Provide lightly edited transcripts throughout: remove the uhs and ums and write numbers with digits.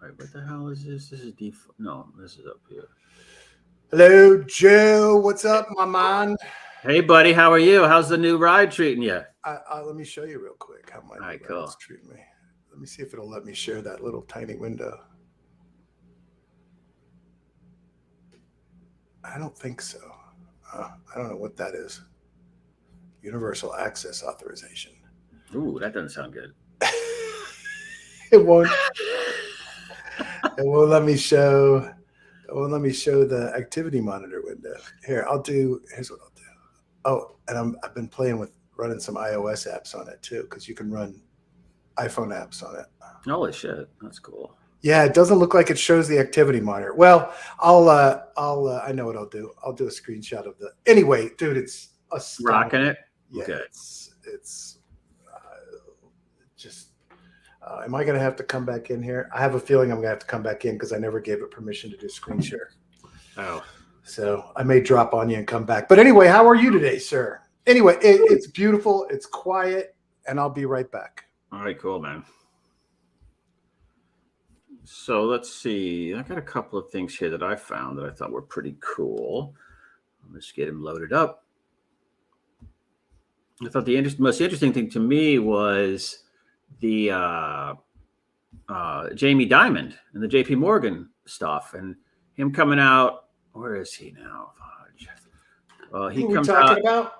Right, what the hell is this? This is DeFi. No, this is up here. Hello, Joe. What's up, my man? Hey, buddy. How are you? How's the new ride treating you? Let me show you real quick how my new ride's treating me. Let me see if it'll let me share that little tiny window. I don't think so. I don't know what that is. Universal access authorization. Ooh, that doesn't sound good. It won't. It won't let me show. It won't let me show the activity monitor window. Here, here's what I'll do. Oh, and I've been playing with running some iOS apps on it too, because you can run iPhone apps on it. Holy shit, that's cool. Yeah, it doesn't look like it shows the activity monitor. Well, I know what I'll do. I'll do a screenshot of the. Anyway, dude, it's a rocking it. Yeah, okay. It's just. Am I going to have to come back in here? I have a feeling I'm going to have to come back in because I never gave it permission to do screen share. Oh. So I may drop on you and come back. But anyway, how are you today, sir? Anyway, it's beautiful. It's quiet. And I'll be right back. All right, cool, man. So let's see. I got a couple of things here that I found that I thought were pretty cool. Let's get them loaded up. I thought the most interesting thing to me was the Jamie Dimon and the JP Morgan stuff and him coming out. Where is he now? He comes talking about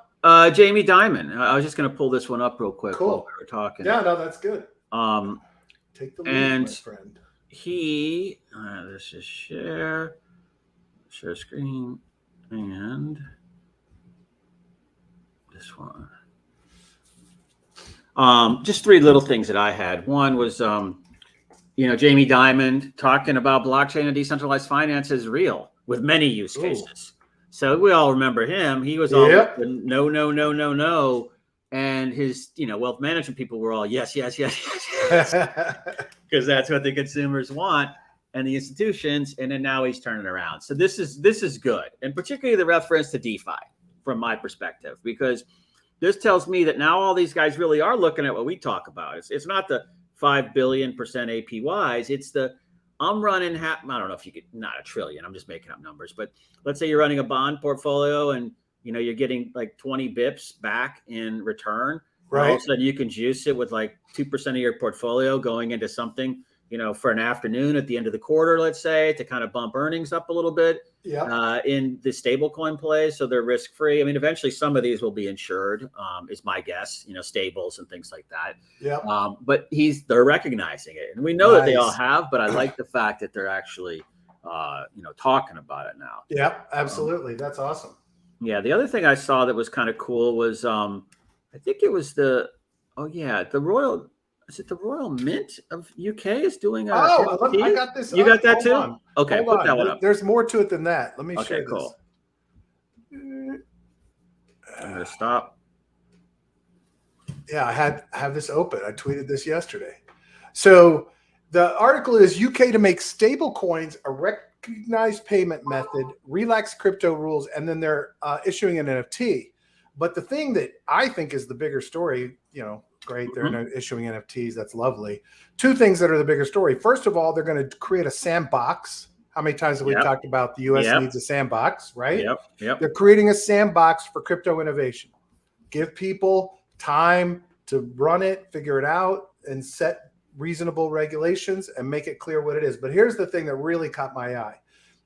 Jamie Dimon. I was just going to pull this one up real quick while we were talking. Yeah, no, that's good. Take the lead, my friend. He let's just share screen, and this one. Just three little things that I had. One was, Jamie Dimon talking about blockchain and decentralized finance is real with many use cases. So we all remember him. He was all no. And his, wealth management people were all yes. Because that's what the consumers want and the institutions. And then now he's turning around. So this is good. And particularly the reference to DeFi from my perspective, because this tells me that now all these guys really are looking at what we talk about. It's not the 5 billion % APYs. It's I'm running I don't know if you could, not a trillion. I'm just making up numbers. But let's say you're running a bond portfolio and, you're getting like 20 bips back in return. Right. All of a sudden you can juice it with like 2% of your portfolio going into something, for an afternoon at the end of the quarter, let's say, to kind of bump earnings up a little bit. Yeah. In the stablecoin plays, so they're risk free. I mean, eventually some of these will be insured, is my guess. Stables and things like that. Yeah. But they're recognizing it, and we know that they all have. But I like the fact that they're actually, talking about it now. Yeah, absolutely. That's awesome. Yeah. The other thing I saw that was kind of cool was, I think it was the Royal. Is it the Royal Mint of UK is doing a I got this. You got that too? On. Okay, put that one up. There's more to it than that. Let me show you cool. this. I'm going to stop. Yeah, I have this open. I tweeted this yesterday. So the article is UK to make stable coins a recognized payment method, relax crypto rules, and then they're issuing an NFT. But the thing that I think is the bigger story, great, they're issuing NFTs. That's lovely. Two things that are the bigger story. First of all, they're going to create a sandbox. How many times have we talked about the U.S. needs a sandbox, right? Yep. They're creating a sandbox for crypto innovation. Give people time to run it, figure it out, and set reasonable regulations and make it clear what it is. But here's the thing that really caught my eye.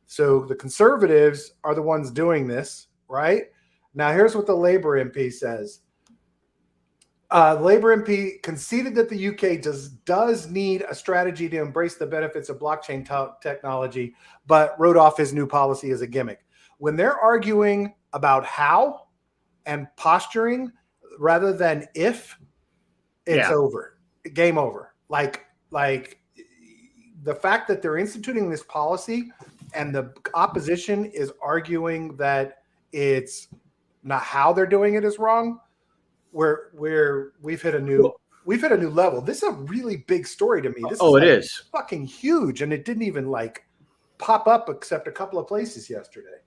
So the conservatives are the ones doing this, right? Now, here's what the Labour MP says. Labour MP conceded that the UK does need a strategy to embrace the benefits of blockchain technology, but wrote off his new policy as a gimmick. When they're arguing about how and posturing rather than if, it's over. Game over. Like the fact that they're instituting this policy and the opposition is arguing that it's not how they're doing it is wrong. We've hit a new level. This is a really big story to me. This is fucking huge, and it didn't even pop up except a couple of places yesterday.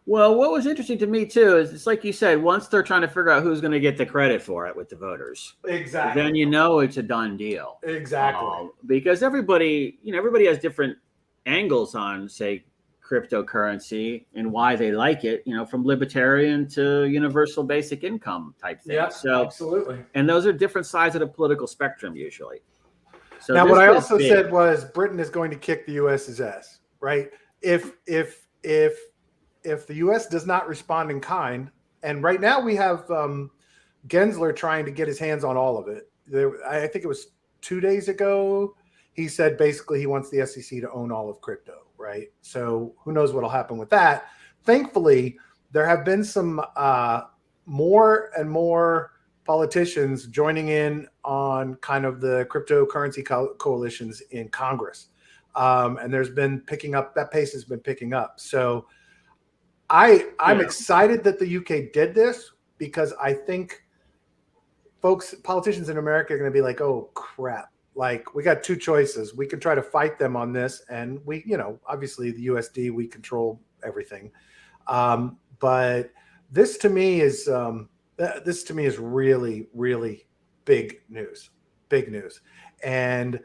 Well, what was interesting to me too is it's like you said, once they're trying to figure out who's going to get the credit for it with the voters, Exactly. then you know it's a done deal. Exactly. Because everybody has different angles on, say, cryptocurrency and why they like it. From libertarian to universal basic income type thing. Yeah, So absolutely. and those are different sides of the political spectrum usually. So now, what I also said was Britain is going to kick the US's ass, right? If the U.S. does not respond in kind, and right now we have Gensler trying to get his hands on all of it. I think it was 2 days ago, he said basically he wants the SEC to own all of crypto, right? So who knows what will happen with that. Thankfully, there have been some more and more politicians joining in on kind of the cryptocurrency coalitions in Congress. And there's been that pace has been picking up. So I'm excited that the UK did this because I think politicians in America are going to be like, oh crap. Like we got two choices. We can try to fight them on this. And obviously the USD, we control everything. But this to me is really, really big news. And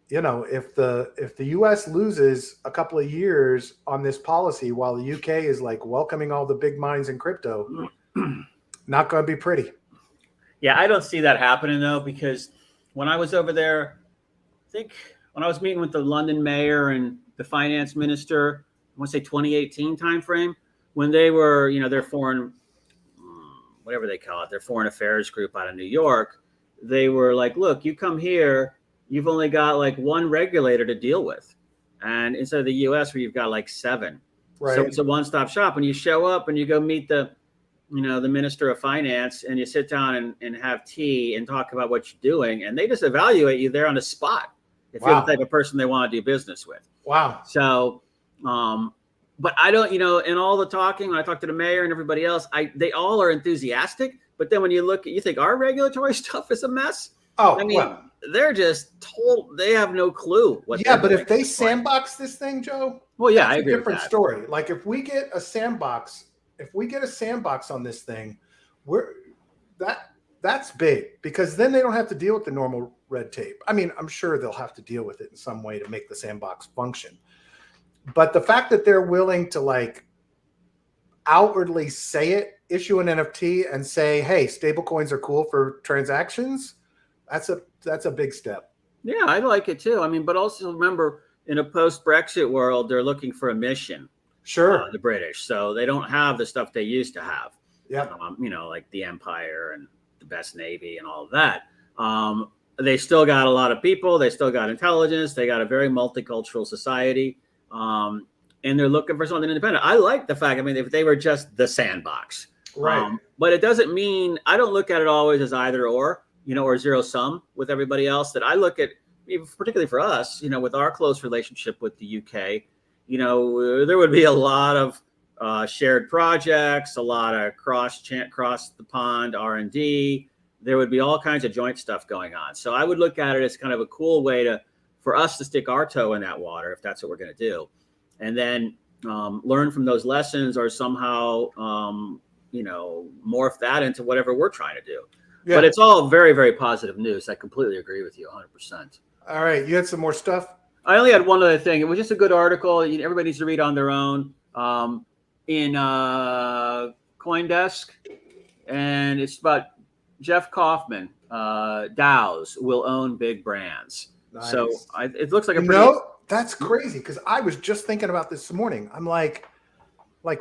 if the US loses a couple of years on this policy while the UK is like welcoming all the big minds in crypto, not going to be pretty. Yeah, I don't see that happening though, because when I was over there, I think when I was meeting with the London mayor and the finance minister, I want to say 2018 timeframe, when they were, their foreign, whatever they call it, their foreign affairs group out of New York, they were like, look, you come here, you've only got like one regulator to deal with. And instead of the US where you've got like 7. Right. So it's a one-stop shop. When you show up and you go meet the minister of finance and you sit down and have tea and talk about what you're doing, and they just evaluate you there on the spot if you're the type of person they want to do business with. Wow. So, but I don't, in all the talking, when I talk to the mayor and everybody else, they all are enthusiastic. But then when you think our regulatory stuff is a mess. Oh, I mean, they're just told they have no clue what. Yeah, but if they sandbox this thing, Joe, well, yeah, I agree. Different story. Like if we get a sandbox on this thing, that's big because then they don't have to deal with the normal red tape. I mean, I'm sure they'll have to deal with it in some way to make the sandbox function. But the fact that they're willing to like outwardly say it, issue an NFT and say, hey, stablecoins are cool for transactions, that's a big step. Yeah, I like it too. I mean, but also remember in a post-Brexit world, they're looking for a mission. Sure. The British. So they don't have the stuff they used to have. Yeah. Like the Empire and the best Navy and all of that. They still got a lot of people. They still got intelligence. They got a very multicultural society. And they're looking for something independent. I like the fact, if they were just the sandbox. Right. But it doesn't mean, I don't look at it always as either or zero sum with everybody else. That I look at, particularly for us, with our close relationship with the UK, there would be a lot of shared projects, a lot of cross the pond R&D. There would be all kinds of joint stuff going on. So I would look at it as kind of a cool way for us to stick our toe in that water, if that's what we're going to do, and then learn from those lessons, or somehow morph that into whatever we're trying to do. Yeah. But it's all very, very positive news. I completely agree with you 100%. All right. You had some more stuff? I only had one other thing. It was just a good article. Everybody needs to read on their own in CoinDesk. And it's about Jeff Kaufman. DAOs will own big brands. Nice. So it looks like a pretty... that's crazy because I was just thinking about this morning. I'm like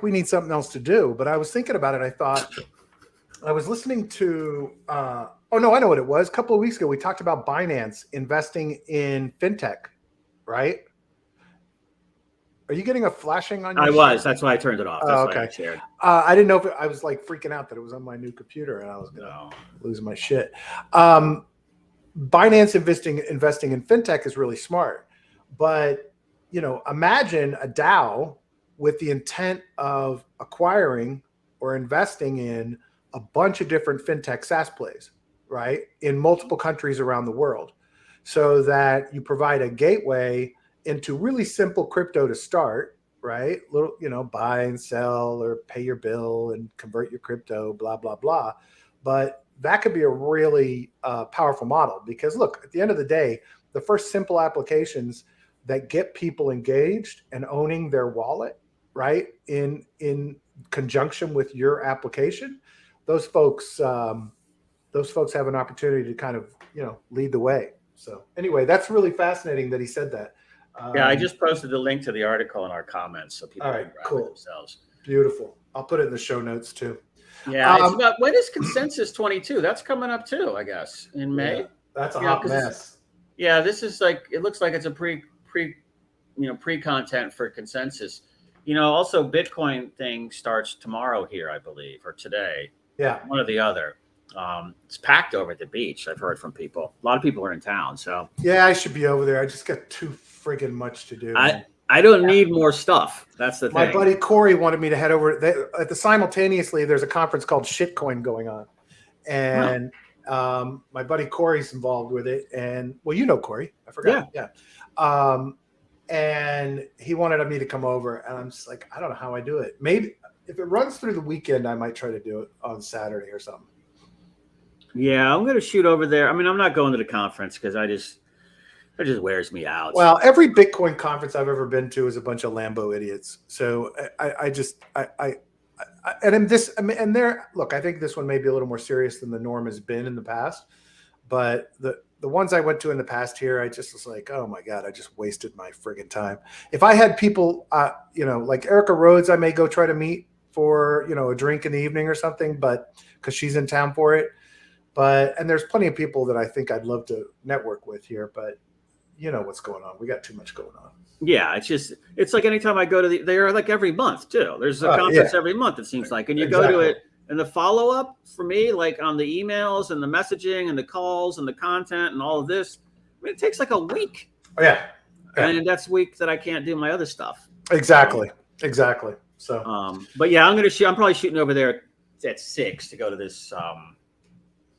we need something else to do. But I was thinking about it. I thought... I was listening to, I know what it was. A couple of weeks ago, we talked about Binance investing in fintech, right? Are you getting a flashing on your screen? That's why I turned it off. That's okay. Why I shared. I didn't know if I was like freaking out that it was on my new computer and I was going to lose my shit. Binance investing in fintech is really smart. But, imagine a DAO with the intent of acquiring or investing in a bunch of different fintech SaaS plays, right, in multiple countries around the world, so that you provide a gateway into really simple crypto to start, right? Little, buy and sell or pay your bill and convert your crypto, blah, blah, blah. But that could be a really powerful model because look, at the end of the day, the first simple applications that get people engaged and owning their wallet, right, in conjunction with your application, those folks have an opportunity to kind of lead the way. So anyway, that's really fascinating that he said that. Yeah, I just posted the link to the article in our comments so people can grab it themselves. Beautiful. I'll put it in the show notes too. Yeah, it's about, when is Consensus 22? That's coming up too, I guess, in May. Yeah, that's a hot mess. Yeah, this is like, it looks like it's a pre content for Consensus. Also Bitcoin thing starts tomorrow here, I believe, or today. Yeah, one or the other. It's packed over at the beach. I've heard from people. A lot of people are in town. So yeah, I should be over there. I just got too friggin' much to do. I don't need more stuff. That's the thing. My buddy Corey wanted me to head over. Simultaneously, there's a conference called Shitcoin going on, and my buddy Corey's involved with it. And well, Corey, I forgot. Yeah. And he wanted me to come over, and I'm just like, I don't know how I do it. Maybe if it runs through the weekend, I might try to do it on Saturday or something. Yeah, I'm going to shoot over there. I mean, I'm not going to the conference because it just wears me out. Well, every Bitcoin conference I've ever been to is a bunch of Lambo idiots. So I think this one may be a little more serious than the norm has been in the past. But the ones I went to in the past here, I just was like, oh my God, I just wasted my friggin' time. If I had people, like Erica Rhodes, I may go try to meet for, a drink in the evening or something, but because she's in town for it. And there's plenty of people that I think I'd love to network with here, but you know what's going on. We got too much going on. Yeah, it's like anytime I go to they're like every month too. There's a conference every month, it seems like. And you go to it, and the follow-up for me, like on the emails and the messaging and the calls and the content and all of this, I mean, it takes like a week. Oh, yeah. And that's a week that I can't do my other stuff. Exactly. So but yeah, I'm probably shooting over there at 6 to go to this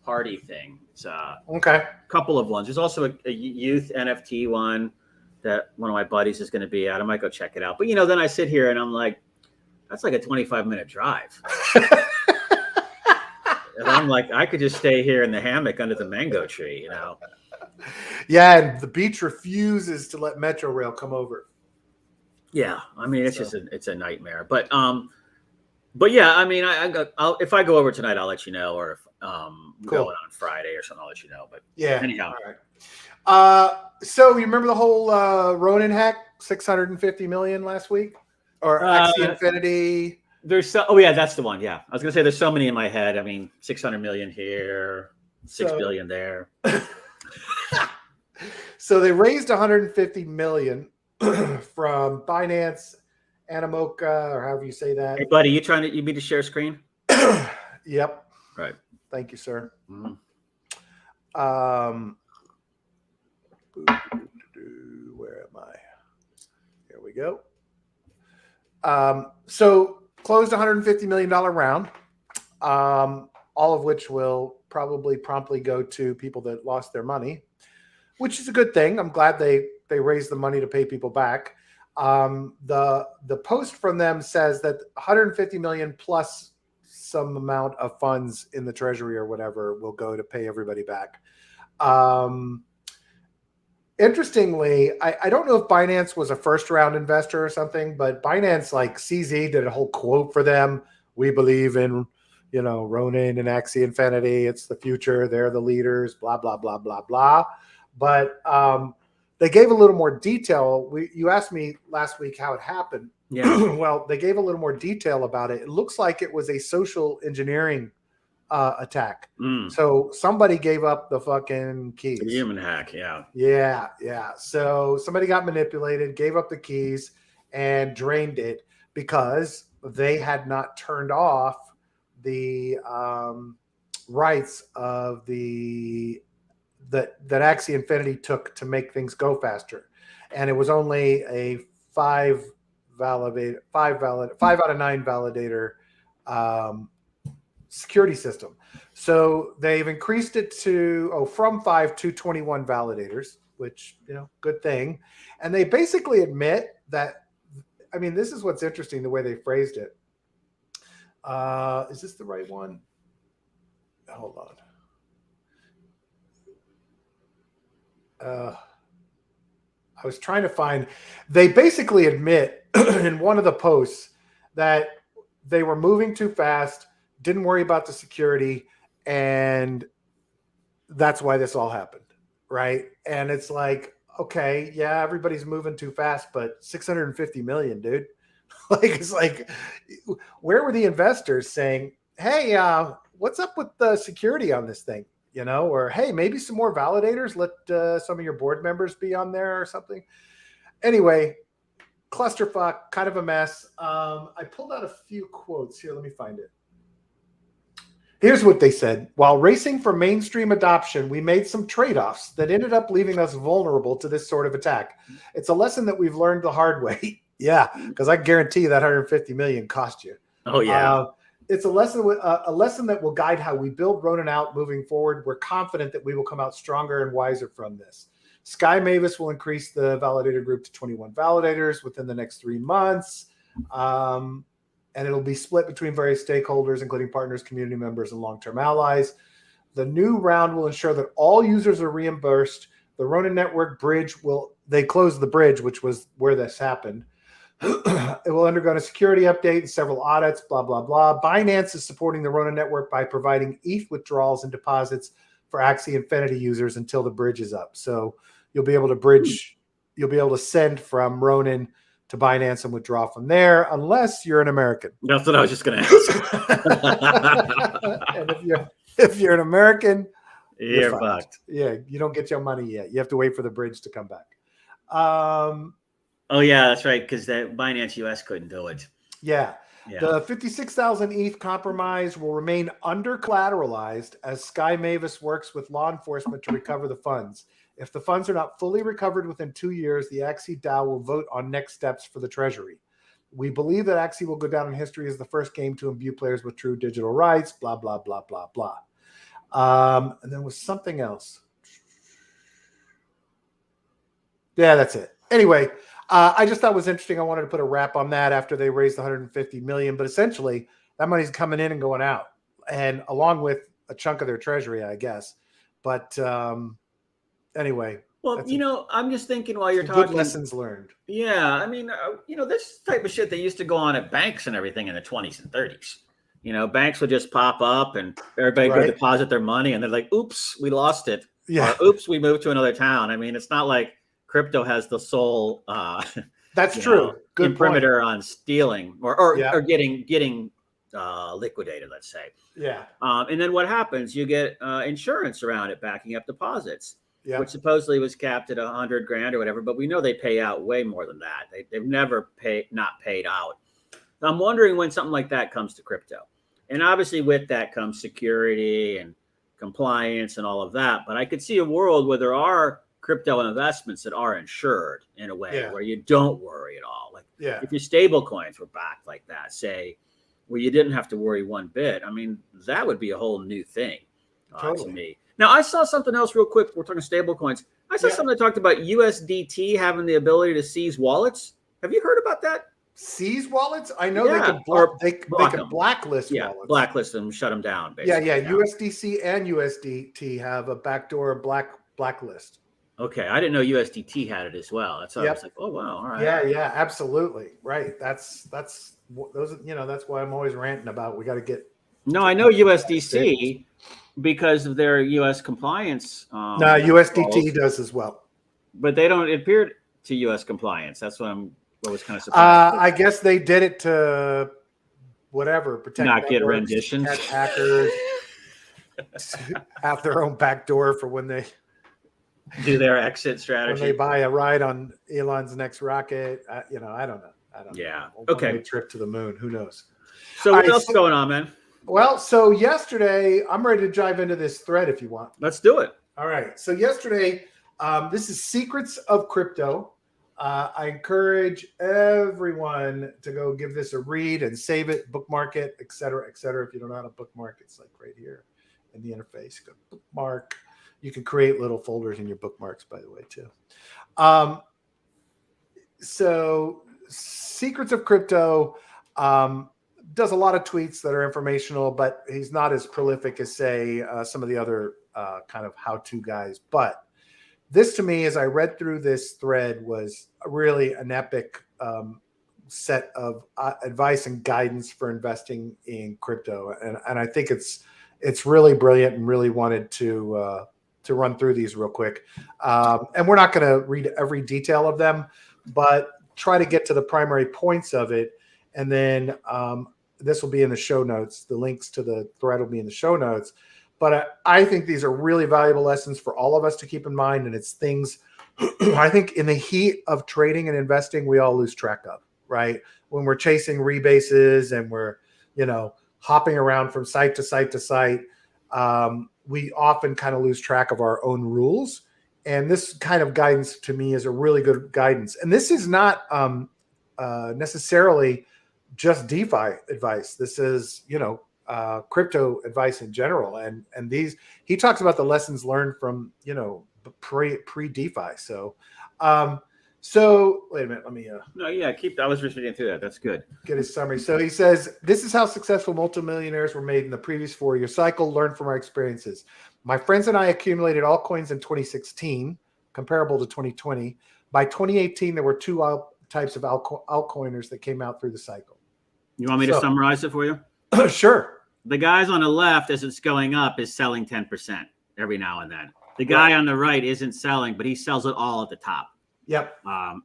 party thing. It's okay. Couple of ones. There's also a youth NFT one that one of my buddies is going to be at. I might go check it out. But then I sit here and I'm like, that's like a 25-minute drive. And I'm like, I could just stay here in the hammock under the mango tree, Yeah, and the beach refuses to let Metro Rail come over. Yeah, I mean, it's it's a nightmare. But yeah, I mean, if I go over tonight, I'll let you know, or if going on Friday or something, I'll let you know. But yeah, anyhow. All right. So you remember the whole Ronin hack, 650 million last week, or Axie Infinity? That's the one. Yeah, I was gonna say there's so many in my head. I mean, 600 million here, 6 billion there. So they raised 150 million from Binance, Animoca, or however you say that. Hey, buddy, you need to share screen? Yep. Right. Thank you, sir. Mm-hmm. Where am I? Here we go. So closed $150 million round, all of which will probably promptly go to people that lost their money, which is a good thing. I'm glad they raised the money to pay people back. The post from them says that 150 million plus some amount of funds in the treasury or whatever will go to pay everybody back. Interestingly, I don't know if Binance was a first round investor or something, but Binance, like CZ, did a whole quote for them. We believe in, Ronin and Axie Infinity. It's the future. They're the leaders, blah, blah, blah, blah, blah. But they gave a little more detail. You asked me last week how it happened. Yeah. Well, they gave a little more detail about it. It looks like it was a social engineering attack. So somebody gave up the fucking keys. A human hack, yeah. Yeah. So somebody got manipulated, gave up the keys, and drained it because they had not turned off the rights of that Axie Infinity took to make things go faster. And it was only a 5 out of 9 validator security system. So they've increased it from 5 to 21 validators, which, good thing. And they basically admit that I mean, this is what's interesting, the way they phrased it. Is this the right one? Hold on. I was trying to find, they basically admit in one of the posts that they were moving too fast, didn't worry about the security, and that's why this all happened, right? And it's like, okay, yeah, everybody's moving too fast, but 650 million, dude. Like, it's like, where were the investors saying, hey, what's up with the security on this thing? You know, or hey, maybe some more validators, let some of your board members be on there or something. Anyway, clusterfuck, kind of a mess. I pulled out a few quotes here. Let me find it. Here's what they said. While racing for mainstream adoption, we made some trade-offs that ended up leaving us vulnerable to this sort of attack. It's a lesson that we've learned the hard way. Yeah, because I guarantee you that 150 million cost you. Oh, yeah. It's a lesson that will guide how we build Ronin out moving forward. We're confident that we will come out stronger and wiser from this. Sky Mavis will increase the validator group to 21 validators within the next 3 months. And it'll be split between various stakeholders, including partners, community members, and long-term allies. The new round will ensure that all users are reimbursed. The Ronin Network bridge they closed the bridge, which was where this happened. It will undergo a security update and several audits, blah, blah, blah. Binance is supporting the Ronin Network by providing ETH withdrawals and deposits for Axie Infinity users until the bridge is up. So you'll be able to bridge, you'll be able to send from Ronin to Binance and withdraw from there, unless you're an American. That's what I was just going to ask. And if you're an American, you're fucked. Yeah, you don't get your money yet. You have to wait for the bridge to come back. Oh, yeah, that's right, because the Binance US couldn't do it. Yeah. The 56,000 ETH compromise will remain under collateralized as Sky Mavis works with law enforcement to recover the funds. If the funds are not fully recovered within 2 years, the Axie DAO will vote on next steps for the treasury. We believe that Axie will go down in history as the first game to imbue players with true digital rights, blah, blah, blah, blah, blah. And there was something else. Yeah, that's it. Anyway, I just thought it was interesting. I wanted to put a wrap on that after they raised 150 million, but essentially that money's coming in and going out, and along with a chunk of their treasury, I guess. But anyway. Well, I'm just thinking while you're talking. Good lessons learned. Yeah, I mean, this type of shit that used to go on at banks and everything in the 20s and 30s. Banks would just pop up and everybody go deposit their money, and they're like, "Oops, we lost it." Yeah. Or, "Oops, we moved to another town." I mean, it's not like crypto has the sole that's true. Good imprimatur on stealing or getting liquidated, let's say. Yeah. And then what happens? You get insurance around it backing up deposits, yeah, which supposedly was capped at $100,000 or whatever, but we know they pay out way more than that. They've never not paid out. I'm wondering when something like that comes to crypto. And obviously with that comes security and compliance and all of that. But I could see a world where there are crypto investments that are insured in a way where you don't worry at all. Like if your stable coins were backed like that, say, where you didn't have to worry one bit. I mean, that would be a whole new thing to me. Now, I saw something else real quick. We're talking stable coins. I saw something that talked about USDT having the ability to seize wallets. Have you heard about that? Seize wallets? I know they can blacklist wallets. Blacklist them, shut them down, basically. Yeah. USDC and USDT have a backdoor blacklist. Okay, I didn't know USDT had it as well. That's why I was like, oh wow, all right. Yeah, absolutely, right. That's those. That's why I'm always ranting about. We got to get. No, I know USDC because of their U.S. compliance. No, USDT does as well, but they don't adhere to U.S. compliance. That's what I was kind of surprised. I guess they did it to protect, not get renditions, protect hackers, have their own backdoor for when they do their exit strategy. When they buy a ride on Elon's next rocket, I don't know. Yeah. Okay. Trip to the moon. Who knows? So what else is going on, man? Well, so yesterday, I'm ready to dive into this thread if you want. Let's do it. All right. So yesterday, this is Secrets of Crypto. I encourage everyone to go give this a read and save it, bookmark it, et cetera, et cetera. If you don't know how to bookmark, it's like right here in the interface. Go bookmark. You can create little folders in your bookmarks, by the way, too. So Secrets of Crypto. Does a lot of tweets that are informational, but he's not as prolific as, say, some of the other kind of how-to guys. But this, to me, as I read through this thread, was really an epic set of advice and guidance for investing in crypto, and I think it's really brilliant, and really wanted to run through these real quick. And we're not going to read every detail of them, but try to get to the primary points of it, and then this will be in the show notes. The links to the thread will be in the show notes. But I think these are really valuable lessons for all of us to keep in mind, and it's things I think in the heat of trading and investing, we all lose track of, right? When we're chasing rebases and we're, hopping around from site to site to site, we often kind of lose track of our own rules. And this kind of guidance, to me, is a really good guidance. And this is not necessarily just DeFi advice. This is, crypto advice in general. And these, he talks about the lessons learned from, pre DeFi. So wait a minute. Let me. No, yeah, I was just reading through that. That's good. Get his summary. So he says, this is how successful multimillionaires were made in the previous 4-year cycle. Learn from our experiences. My friends and I accumulated altcoins in 2016, comparable to 2020. By 2018, there were two types of altcoiners that came out through the cycle. You want me to summarize it for you? Sure. The guys on the left, as it's going up, is selling 10% every now and then. The guy on the right isn't selling, but he sells it all at the top. Yep.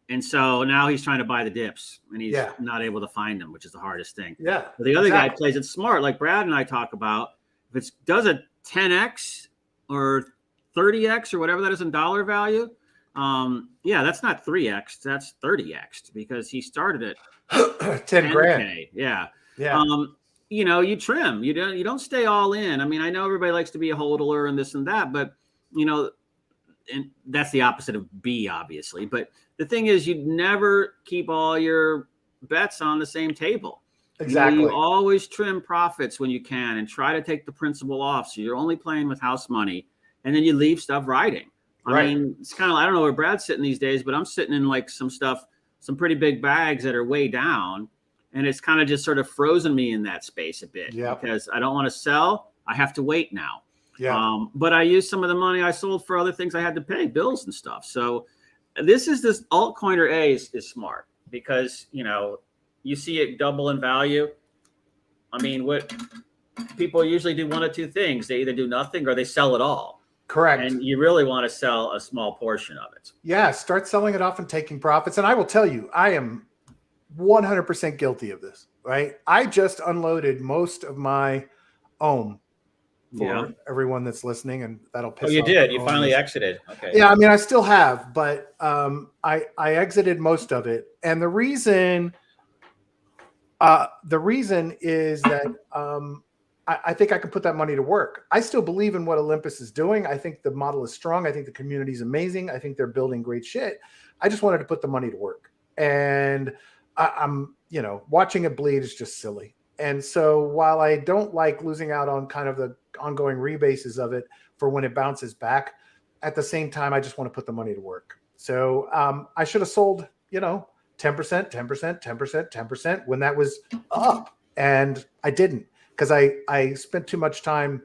And so now he's trying to buy the dips, and he's not able to find them, which is the hardest thing. Yeah. But the other guy plays it smart, like Brad and I talk about. If it does a 10x or 30x or whatever that is in dollar value, that's not 3x, that's 30x, because he started at 10 grand. Yeah. Yeah. You trim. You don't stay all in. I mean, I know everybody likes to be a hodler and this and that, but and that's the opposite of B, obviously. But the thing is, you never keep all your bets on the same table. Exactly. You always trim profits when you can and try to take the principal off. So you're only playing with house money, and then you leave stuff riding. I mean, it's kind of, I don't know where Brad's sitting these days, but I'm sitting in like some pretty big bags that are way down. And it's kind of just sort of frozen me in that space a bit because I don't want to sell. I have to wait now. Yeah. But I used some of the money I sold for other things I had to pay, bills and stuff. So this altcoiner A is smart because, you see it double in value. I mean, what people usually do one of two things. They either do nothing or they sell it all. Correct. And you really want to sell a small portion of it. Yeah. Start selling it off and taking profits. And I will tell you, I am 100% guilty of this, right? I just unloaded most of my ohm for everyone that's listening, and that'll piss off. Oh, you did? You finally exited. Okay. Yeah, I mean, I still have, but I exited most of it. And the reason is that I think I can put that money to work. I still believe in what Olympus is doing. I think the model is strong. I think the community is amazing. I think they're building great shit. I just wanted to put the money to work. And I'm, watching it bleed is just silly. And so while I don't like losing out on kind of the ongoing rebases of it for when it bounces back, at the same time, I just want to put the money to work. So I should have sold, 10%, 10%, 10%, 10% when that was up. And I didn't, because I spent too much time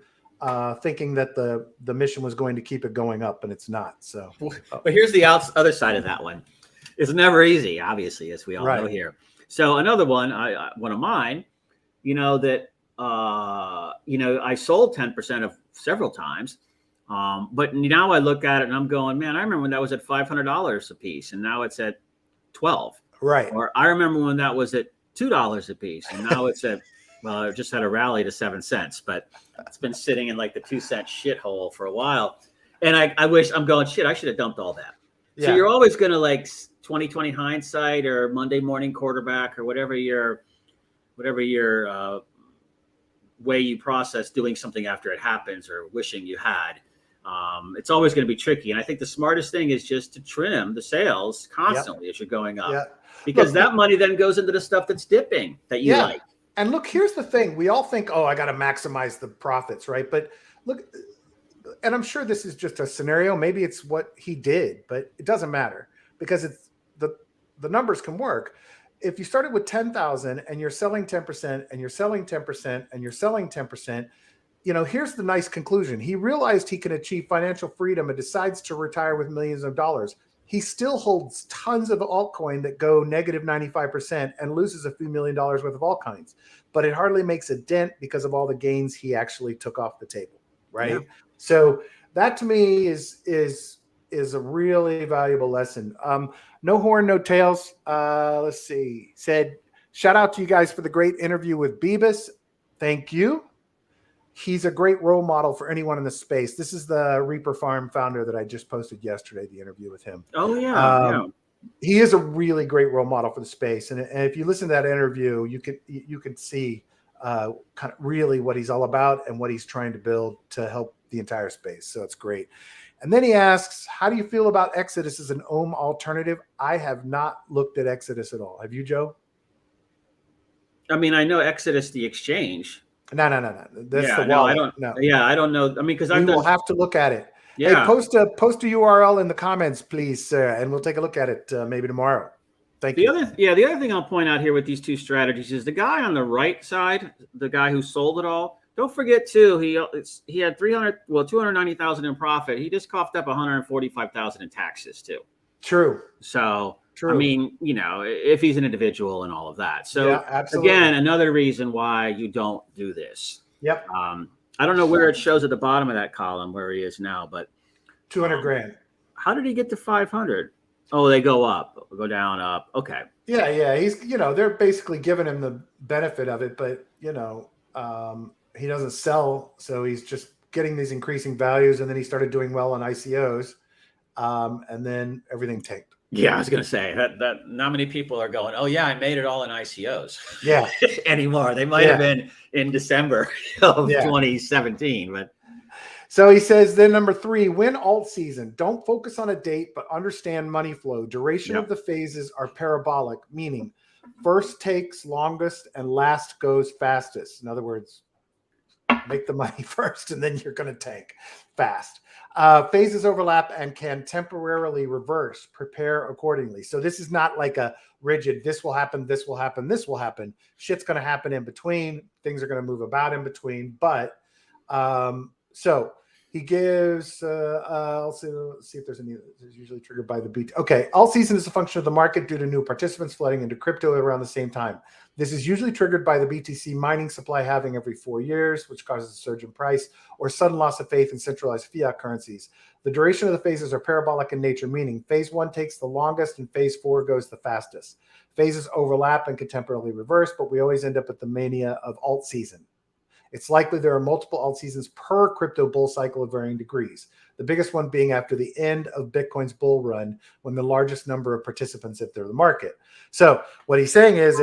thinking that the mission was going to keep it going up, and it's not. So, but here's the other side of that one. It's never easy, obviously, as we all know here. So another one, one of mine, that I sold 10% of several times, but now I look at it and I'm going, man, I remember when that was at $500 a piece, and now it's at 12. Right. Or I remember when that was at $2 a piece, and now it's at well, it just had a rally to 7 cents, but it's been sitting in like the 2-cent shithole for a while. And I wish I'm going, shit, I should have dumped all that. Yeah. So you're always going to like 20/20 hindsight or Monday morning quarterback or whatever your way you process doing something after it happens or wishing you had. It's always going to be tricky. And I think the smartest thing is just to trim the sales constantly as you're going up, because that money then goes into the stuff that's dipping that you like. And look, here's the thing. We all think, oh, I got to maximize the profits, right? But look, and I'm sure this is just a scenario. Maybe it's what he did, but it doesn't matter because it's the numbers can work. if you started with 10,000 and you're selling 10% and you're selling 10% and you're selling 10%, here's the nice conclusion. He realized he can achieve financial freedom and decides to retire with millions of dollars. He still holds tons of altcoin that go negative 95% and loses a few $1 million worth of altcoins, but it hardly makes a dent because of all the gains he actually took off the table, right? Yeah. So that to me is a really valuable lesson. No horn, no tails. Let's see. Said, shout out to you guys for the great interview with Beavis. Thank you. He's a great role model for anyone in the space. This is the Reaper Farm founder that I just posted yesterday, the interview with him. Oh, yeah. He is a really great role model for the space. And if you listen to that interview, you can see kind of really what he's all about and what he's trying to build to help the entire space. So it's great. And then he asks, how do you feel about Exodus as an ohm alternative? I have not looked at Exodus at all. Have you, Joe? I mean, I know Exodus, the exchange. No. That's the wallet. I don't know. I mean, because we will have to look at it. Yeah. Hey, post a URL in the comments, please, sir, and we'll take a look at it maybe tomorrow. Thank you. The other thing I'll point out here with these two strategies is the guy on the right side, the guy who sold it all. Don't forget too, he had 290,000 in profit. He just coughed up 145,000 in taxes too. True. So. True. I mean, if he's an individual and all of that. So yeah, again, another reason why you don't do this. Yep. I don't know where it shows at the bottom of that column where he is now, but 200 grand. How did he get to 500? Oh, they go up, go down, up. Okay. Yeah. He's, they're basically giving him the benefit of it, but he doesn't sell, so he's just getting these increasing values, and then he started doing well on ICOs, and then everything tanked. Yeah, I was going to say that not many people are going, oh, yeah, I made it all in ICOs. Yeah. Anymore. They might have been in December of 2017. But so he says, then number 3, win alt season. Don't focus on a date, but understand money flow. Duration of the phases are parabolic, meaning first takes longest and last goes fastest. In other words, make the money first and then you're going to tank fast. Phases overlap and can temporarily reverse. Prepare accordingly. So this is not like a rigid, this will happen, this will happen, this will happen. Shit's going to happen in between. Things are going to move about in between. But so he gives, let's see if there's any, it's usually triggered by the beat. Okay. All season is a function of the market due to new participants flooding into crypto around the same time. This is usually triggered by the BTC mining supply halving every 4 years, which causes a surge in price or sudden loss of faith in centralized fiat currencies. The duration of the phases are parabolic in nature, meaning phase 1 takes the longest and phase 4 goes the fastest. Phases overlap and can temporarily reverse, but we always end up at the mania of alt season. It's likely there are multiple alt seasons per crypto bull cycle of varying degrees. The biggest one being after the end of Bitcoin's bull run, when the largest number of participants enter the market. So what he's saying is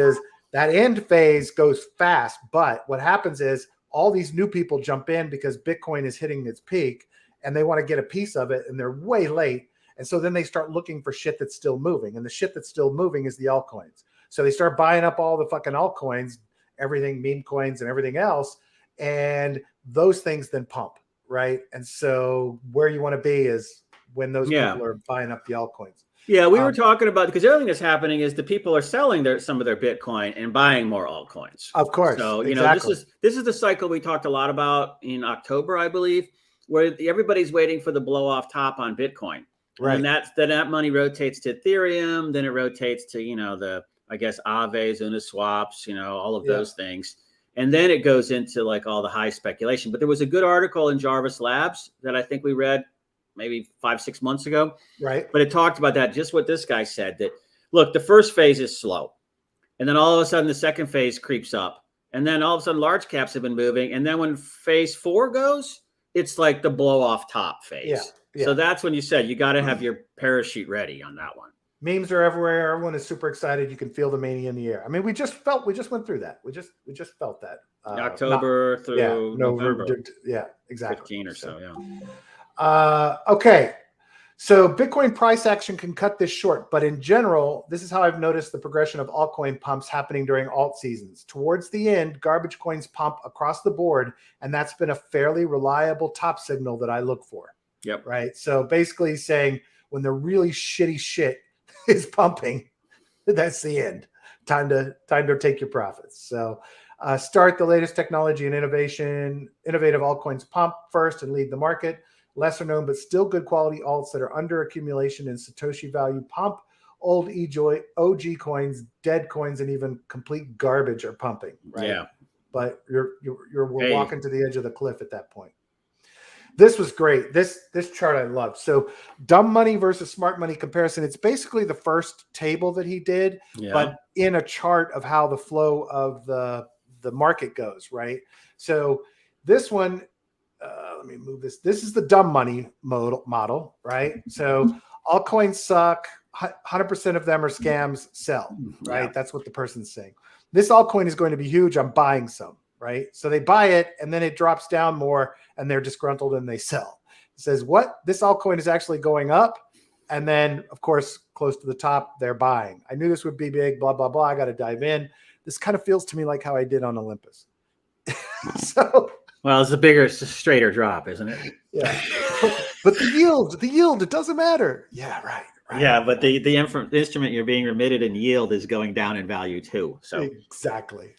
that end phase goes fast, but what happens is all these new people jump in because Bitcoin is hitting its peak and they want to get a piece of it and they're way late. And so then they start looking for shit that's still moving. And the shit that's still moving is the altcoins. So they start buying up all the fucking altcoins, everything, meme coins and everything else. And those things then pump, right? And so where you want to be is when those people are buying up the altcoins. Yeah, we were talking about, because the other thing that's happening is the people are selling some of their Bitcoin and buying more altcoins. Of course. So, this is the cycle we talked a lot about in October, I believe, where everybody's waiting for the blow off top on Bitcoin. Right. And then that money rotates to Ethereum, then it rotates to, the, I guess, Aves, Uniswaps, all of those things. And then it goes into like all the high speculation. But there was a good article in Jarvis Labs that I think we read maybe 5-6 months ago. Right. But it talked about that, just what this guy said, that, look, the first phase is slow. And then all of a sudden the second phase creeps up. And then all of a sudden large caps have been moving. And then when phase 4 goes, it's like the blow off top phase. Yeah. So that's when you said you got to have your parachute ready on that one. Memes are everywhere. Everyone is super excited. You can feel the mania in the air. I mean, we just went through that. We just felt that. October through November. Yeah, exactly. 15 or so, yeah. Okay. So Bitcoin price action can cut this short, but in general, this is how I've noticed the progression of altcoin pumps happening during alt seasons. Towards the end, garbage coins pump across the board, and that's been a fairly reliable top signal that I look for. Yep. Right. So basically saying when the really shitty shit is pumping, that's the end. time to take your profits. So start the latest technology and innovative altcoins pump first and lead the market. Lesser known, but still good quality alts that are under accumulation and Satoshi value pump. Old OG coins, dead coins, and even complete garbage are pumping, right? Yeah. But we're walking to the edge of the cliff at that point. This was great. This chart I love. So dumb money versus smart money comparison. It's basically the first table that he did, but in a chart of how the flow of the market goes, right? So this one, let me move this. This is the dumb money model, right? So altcoins suck. 100% of them are scams. Sell, right? Yeah. That's what the person's saying. This altcoin is going to be huge. I'm buying some, right? So they buy it and then it drops down more and they're disgruntled and they sell. It says, what? This altcoin is actually going up. And then, of course, close to the top, they're buying. I knew this would be big, blah, blah, blah. I got to dive in. This kind of feels to me like how I did on Olympus. Well, it's a bigger, straighter drop, isn't it? Yeah. But the yield, it doesn't matter. Yeah, right. Yeah, but the instrument you're being remitted in yield is going down in value too. So exactly.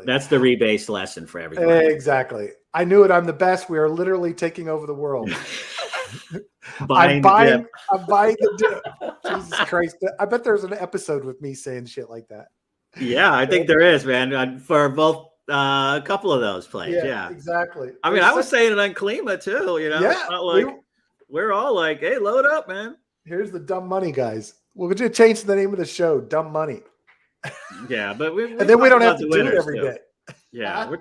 That's the rebase lesson for everybody. Exactly. I knew it. I'm the best. We are literally taking over the world. I'm buying the dip. Jesus Christ. I bet there's an episode with me saying shit like that. Yeah, I think there is, man. For both a couple of those plays. Yeah. Exactly. I mean, I was saying it on Klima too, you know. Yeah, it's not like we're all like, hey, load up, man. Here's the dumb money guys. We'll just change the name of the show, Dumb Money. Yeah, but we and then we don't have to do it every day. Yeah,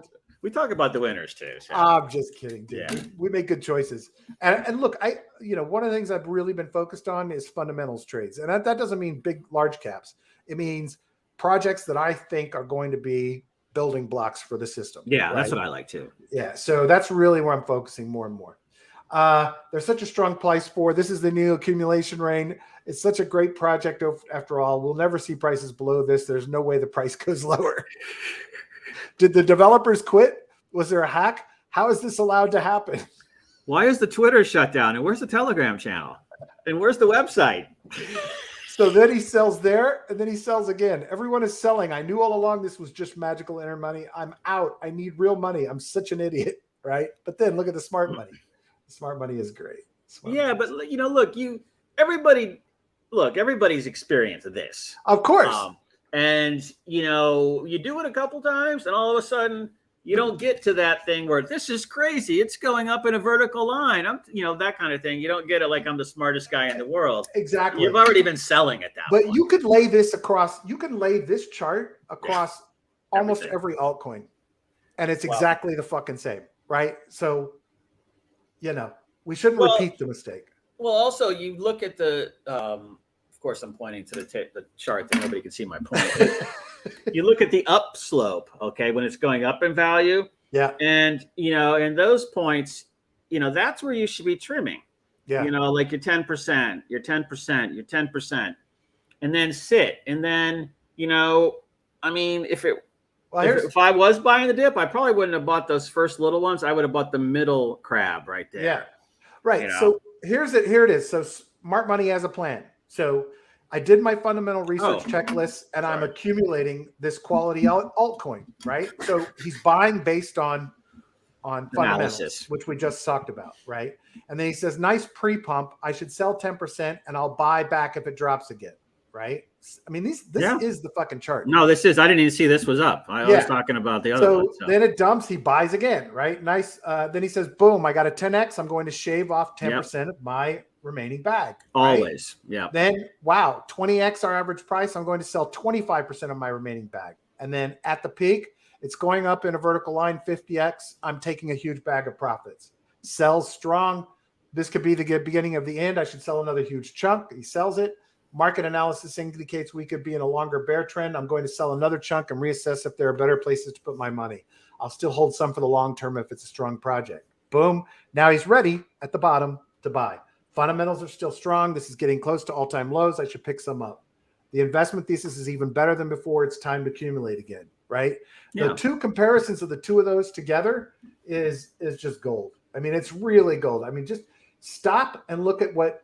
we talk about the winners too. So. I'm just kidding, dude. Yeah. We make good choices. And look, one of the things I've really been focused on is fundamentals trades. And that doesn't mean big, large caps. It means projects that I think are going to be building blocks for the system. Yeah, right? That's what I like too. Yeah, so that's really where I'm focusing more and more. There's such a strong price for this is the new accumulation reign. It's such a great project after all. We'll never see prices below this. There's no way the price goes lower. Did the developers quit? Was there a hack? How is this allowed to happen? Why is the Twitter shut down? And where's the Telegram channel? And where's the website? So then he sells there and then he sells again. Everyone is selling. I knew all along this was just magical inner money. I'm out. I need real money. I'm such an idiot, right? But then look at the smart money. Smart money is great. But everybody's experienced this. Of course. And you do it a couple times and all of a sudden you don't get to that thing where this is crazy. It's going up in a vertical line. That kind of thing. You don't get it like I'm the smartest guy in the world. Exactly. You've already been selling at that point. But you could lay this chart across almost every altcoin. And it's exactly the fucking same, right? So we shouldn't repeat the mistake. Well, also you look at the, of course, I'm pointing to the chart that nobody can see my point. You look at the up slope, okay, when it's going up in value. Yeah. And, in those points, that's where you should be trimming. Yeah. Like your 10%, your 10%, your 10%, and then sit. And then, if I was buying the dip, I probably wouldn't have bought those first little ones. I would have bought the middle crab right there. Yeah. Right. So here it is. So smart money has a plan. So I did my fundamental research checklist and I'm accumulating this quality altcoin, right? So he's buying based on fundamentals, which we just talked about, right? And then he says, nice pre-pump. I should sell 10% and I'll buy back if it drops again, right? I mean, this is the fucking chart. No, this is. I didn't even see this was up. I was talking about the other one. So then it dumps. He buys again, right? Nice. Then he says, boom, I got a 10x. I'm going to shave off 10% of my remaining bag. Right? Always. Yeah. Then, wow, 20x our average price. I'm going to sell 25% of my remaining bag. And then at the peak, it's going up in a vertical line, 50x. I'm taking a huge bag of profits. Sells strong. This could be the beginning of the end. I should sell another huge chunk. He sells it. Market analysis indicates we could be in a longer bear trend. I'm going to sell another chunk and reassess if there are better places to put my money. I'll still hold some for the long term if it's a strong project. Boom. Now he's ready at the bottom to buy. Fundamentals are still strong. This is getting close to all-time lows. I should pick some up. The investment thesis is even better than before. It's time to accumulate again, right? Yeah. The two comparisons of the two of those together is just gold. I mean, it's really gold. I mean, just stop and look at what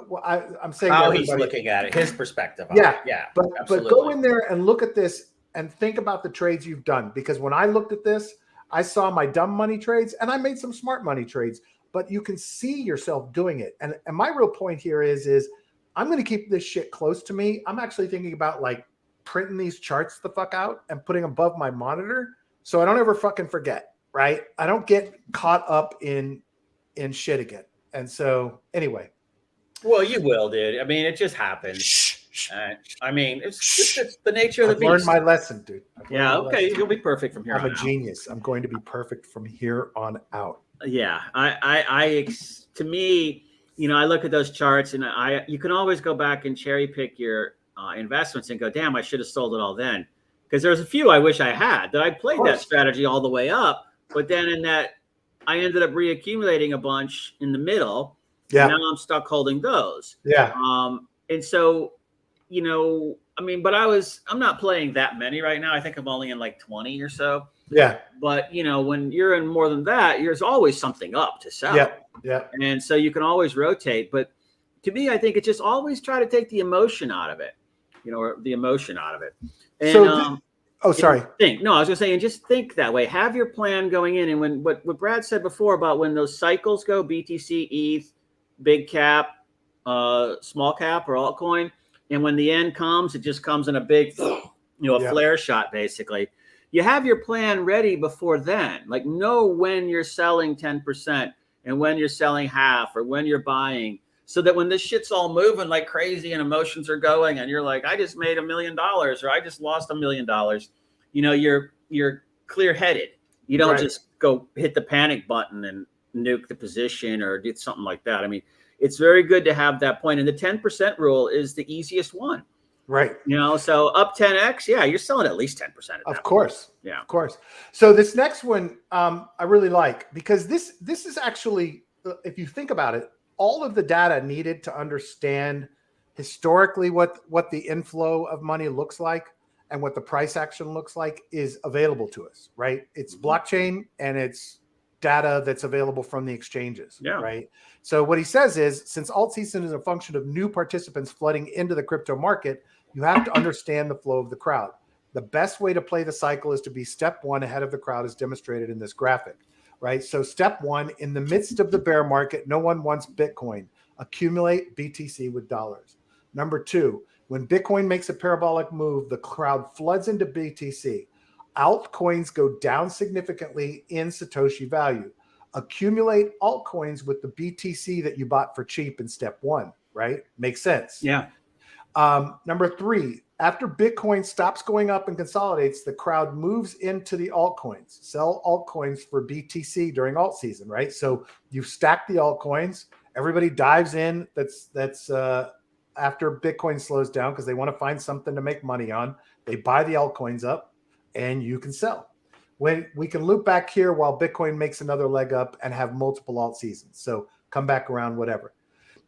well, I'm saying how to he's looking at it, his perspective. Yeah, Yeah, but go in there and look at this and think about the trades you've done. Because when I looked at this, I saw my dumb money trades and I made some smart money trades. But you can see yourself doing it. And my real point here is I'm going to keep this shit close to me. I'm actually thinking about like printing these charts the fuck out and putting them above my monitor so I don't ever fucking forget. Right? I don't get caught up in shit again. And so anyway. Well, you will, dude. I mean, it just happens. I mean, it's the nature of the beast. I've learned my lesson, dude. Yeah, okay. You'll be perfect from here on out. I'm a genius. I'm going to be perfect from here on out. Yeah, to me, you know, I look at those charts and you can always go back and cherry pick your investments and go, damn, I should have sold it all then. Because there's a few I wish I had that I played that strategy all the way up. But then I ended up reaccumulating a bunch in the middle. Yeah. Now I'm stuck holding those. Yeah. And so, you know, I mean, but I'm not playing that many right now. I think I'm only in like 20 or so. Yeah. But, you know, when you're in more than that, there's always something up to sell. Yeah. Yeah. And so you can always rotate. But to me, I think it's just always try to take the emotion out of it, you know, or the emotion out of it. And, sorry. I was going to say, and just think that way. Have your plan going in. And when what Brad said before about when those cycles go, BTC, ETH, big cap, small cap, or altcoin, and when the end comes, it just comes in a big, flare shot, basically. You have your plan ready before then. Like, know when you're selling 10% and when you're selling half or when you're buying, so that when this shit's all moving like crazy and emotions are going and you're like, I just made $1 million or I just lost $1 million, you know, you're clear-headed. You don't just go hit the panic button and nuke the position or do something like that. I mean, it's very good to have that point. And the 10% rule is the easiest one. Right. You know, so up 10x, you're selling at least 10%. Of course. Yeah. Of course. So this next one I really like, because this is actually, if you think about it, all of the data needed to understand historically what the inflow of money looks like and what the price action looks like is available to us, right? It's blockchain and it's data that's available from the exchanges, right? So what he says is, since alt season is a function of new participants flooding into the crypto market, you have to understand the flow of the crowd. The best way to play the cycle is to be step one ahead of the crowd, as demonstrated in this graphic, right? So step one, in the midst of the bear market, no one wants Bitcoin. Accumulate BTC with dollars. Number two, when Bitcoin makes a parabolic move, the crowd floods into BTC. Altcoins go down significantly in Satoshi value. Accumulate altcoins with the BTC that you bought for cheap in step one, right? Makes sense. Yeah. Number three, after Bitcoin stops going up and consolidates, the crowd moves into the altcoins. Sell altcoins for BTC during alt season, right? So you stack the altcoins. Everybody dives in. That's after Bitcoin slows down because they want to find something to make money on. They buy the altcoins up, and you can sell. When we can loop back here while Bitcoin makes another leg up and have multiple alt seasons. So come back around, whatever.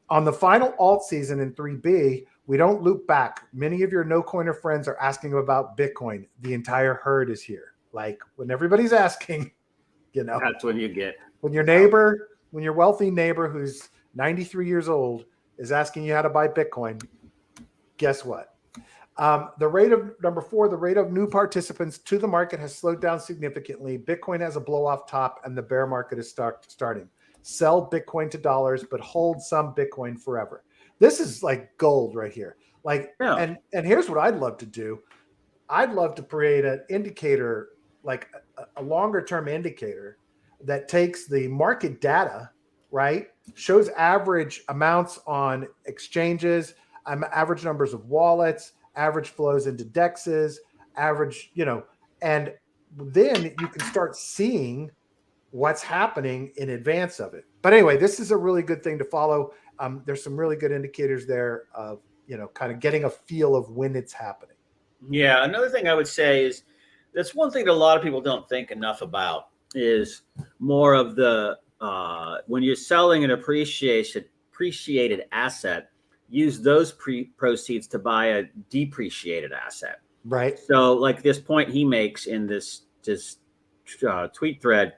On the final alt season in 3B, we don't loop back. Many of your no-coiner friends are asking about Bitcoin. The entire herd is here. Like, when everybody's asking, you know. That's when you get. When your wealthy neighbor who's 93 years old is asking you how to buy Bitcoin, guess what? Number four, the rate of new participants to the market has slowed down significantly. Bitcoin has a blow off top and the bear market is starting. Sell Bitcoin to dollars, but hold some Bitcoin forever. This is like gold right here. And here's what I'd love to do. I'd love to create an indicator, like a longer term indicator that takes the market data, right? Shows average amounts on exchanges, average numbers of wallets, average flows into dexes, average, and then you can start seeing what's happening in advance of it. But anyway, this is a really good thing to follow. There's some really good indicators there of, kind of getting a feel of when it's happening. Yeah. Another thing I would say is that's one thing that a lot of people don't think enough about is more of the, when you're selling an appreciated asset, use those proceeds to buy a depreciated asset. Right. So like this point he makes in this tweet thread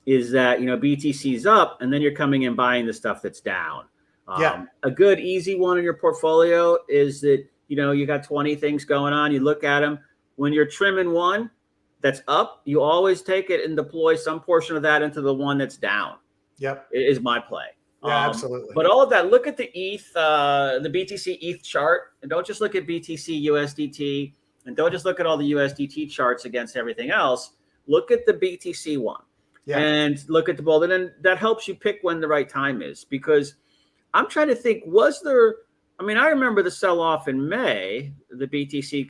is that, BTC's up and then you're coming in buying the stuff that's down. A good, easy one in your portfolio is that, you got 20 things going on. You look at them. When you're trimming one that's up, you always take it and deploy some portion of that into the one that's down. Yep. It is my play. Yeah, absolutely. But all of that, look at the ETH, the BTC ETH chart, and don't just look at BTC USDT, and don't just look at all the USDT charts against everything else. Look at the BTC one, and look at the bull, and then that helps you pick when the right time is. Because I'm trying to think, I remember the sell-off in May, the BTC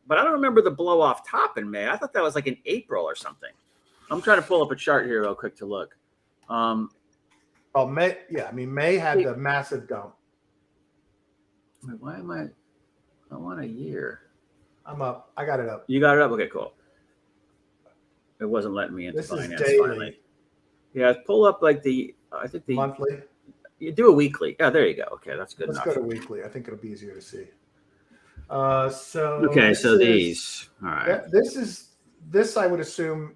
but I don't remember the blow-off top in May. I thought that was like in April or something. I'm trying to pull up a chart here real quick to look. May had the massive dump. Wait, why am I want a year? I'm up. I got it up. You got it up? Okay, cool. It wasn't letting me into finance finally. Yeah, pull up like the monthly. You do a weekly. Yeah, there you go. Okay, that's good. Let's enough. go to weekly. I think it'll be easier to see. So these. All right. This I would assume,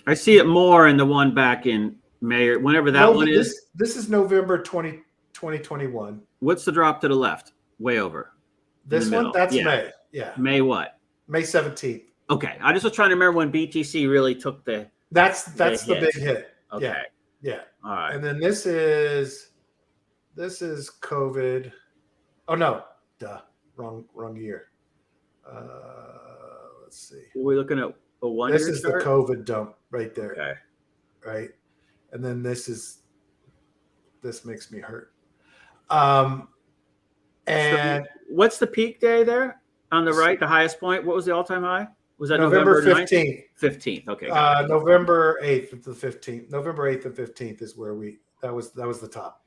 I see it more in the one back in May or whenever that one is. This is November 2021. What's the drop to the left? Way over. This one? That's May. Yeah. May what? May 17th. Okay. I just was trying to remember when BTC really took the That's the big hit. Okay. Yeah. All right. And then this is COVID. Oh no. Duh. Wrong year. Let's see. We're looking at a 1 year This is chart? the COVID dump right there. Okay. Right. And then this makes me hurt. And so what's the peak day there on the right, the highest point? What was the all-time high? Was that November 15th? 15th. Okay. November 8th to the 15th. November 8th and 15th is where that was the top.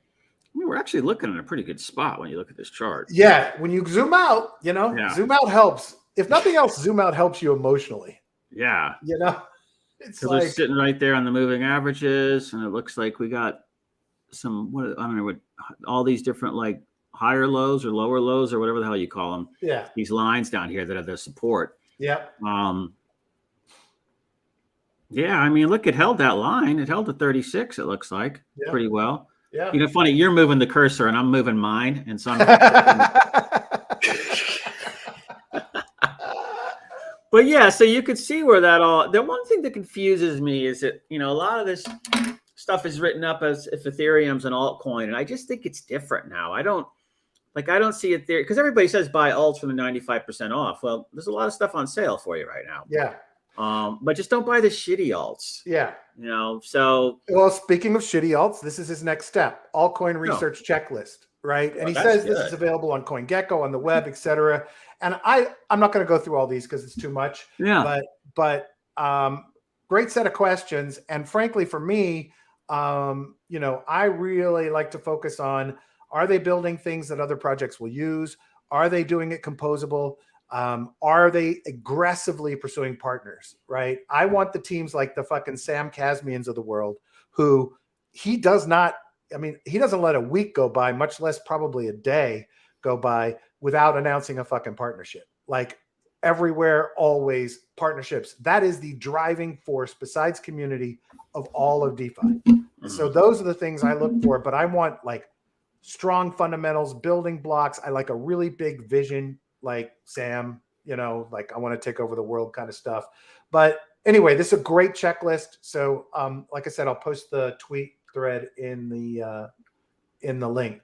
We're actually looking at a pretty good spot when you look at this chart. Yeah. When you zoom out, zoom out helps. If nothing else, zoom out helps you emotionally. Yeah. It's like we're sitting right there on the moving averages, and it looks like we got all these different like higher lows or lower lows or whatever the hell you call them. Yeah. These lines down here that are the support. Yeah. Yeah, look, it held that line. It held to 36, it looks like, pretty well. Yeah. Funny, you're moving the cursor and I'm moving mine. And so But yeah, so you could see where the one thing that confuses me is that, a lot of this stuff is written up as if Ethereum's an altcoin. And I just think it's different now. I don't see it there because everybody says buy alts from the 95% off. Well, there's a lot of stuff on sale for you right now. Yeah. But just don't buy the shitty alts. Yeah. So. Well, speaking of shitty alts, this is his next step, altcoin research checklist, right? And he says this is available on CoinGecko, on the web, etc. And I'm not going to go through all these because it's too much. Yeah. But great set of questions. And frankly, for me, I really like to focus on, are they building things that other projects will use? Are they doing it composable? Are they aggressively pursuing partners, right? I want the teams like the fucking Sam Kazemians of the world, who he doesn't let a week go by, much less probably a day go by without announcing a fucking partnership. Like everywhere, always partnerships. That is the driving force besides community of all of DeFi. So those are the things I look for, but I want like strong fundamentals, building blocks. I like a really big vision, like Sam, like I want to take over the world kind of stuff. But anyway, this is a great checklist. So like I said, I'll post the tweet thread in the link.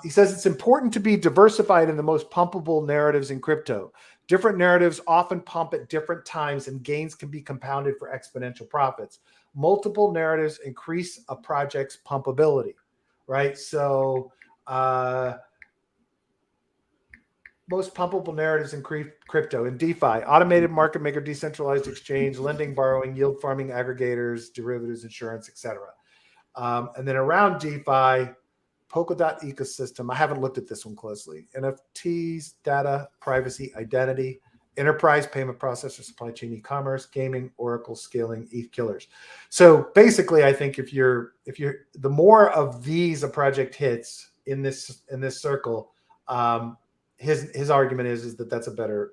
He says it's important to be diversified in the most pumpable narratives in crypto. Different narratives often pump at different times and gains can be compounded for exponential profits. Multiple narratives increase a project's pumpability, right? So most pumpable narratives in crypto in DeFi, automated market maker, decentralized exchange, lending, borrowing, yield farming, aggregators, derivatives, insurance, etc. And then around DeFi, Polkadot ecosystem. I haven't looked at this one closely. NFTs, data, privacy, identity, enterprise, payment processor, supply chain, e-commerce, gaming, Oracle, scaling, ETH killers. So basically, I think if you're the more of these a project hits in this circle, his argument is that that's a better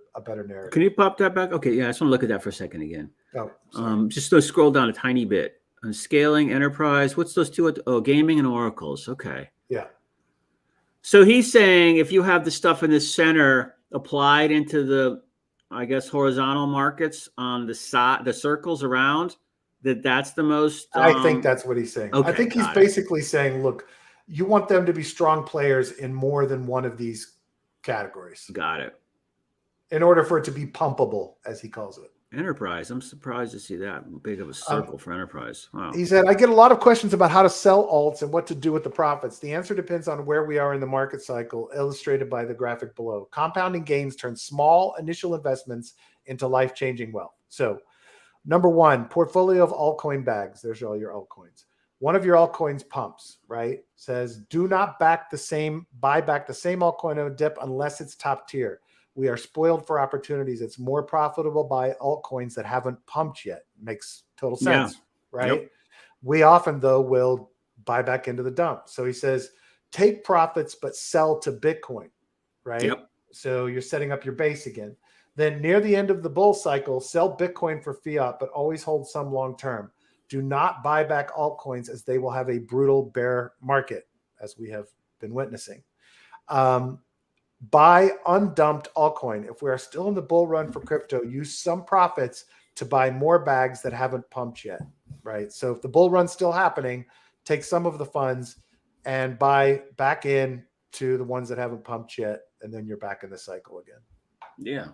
narrative. Can you pop that back? Okay, yeah, I just want to look at that for a second again. Oh, just to scroll down a tiny bit. And scaling enterprise. What's those two? Oh, gaming and oracles. Okay. Yeah. So he's saying if you have the stuff in the center applied into the, I guess, horizontal markets on the side, the circles around, that's the most. I think that's what he's saying. Okay, I think he's basically saying, look, you want them to be strong players in more than one of these categories. Got it. In order for it to be pumpable, as he calls it. Enterprise. I'm surprised to see that big of a circle for enterprise. Wow. He said, I get a lot of questions about how to sell alts and what to do with the profits. The answer depends on where we are in the market cycle, illustrated by the graphic below. Compounding gains turn small initial investments into life-changing wealth. So, number one, portfolio of altcoin bags. There's all your altcoins. One of your altcoins pumps, right? Says, do not buy back the same altcoin on a dip unless it's top tier. We are spoiled for opportunities. It's more profitable buy altcoins that haven't pumped yet. Makes total sense, right? Yep. We often, though, will buy back into the dump. So he says, take profits, but sell to Bitcoin, right? Yep. So you're setting up your base again. Then near the end of the bull cycle, sell Bitcoin for fiat, but always hold some long term. Do not buy back altcoins as they will have a brutal bear market, as we have been witnessing. Buy undumped altcoin. If we are still in the bull run for crypto, use some profits to buy more bags that haven't pumped yet, right? So if the bull run's still happening, take some of the funds and buy back in to the ones that haven't pumped yet, and then you're back in the cycle again. Yeah.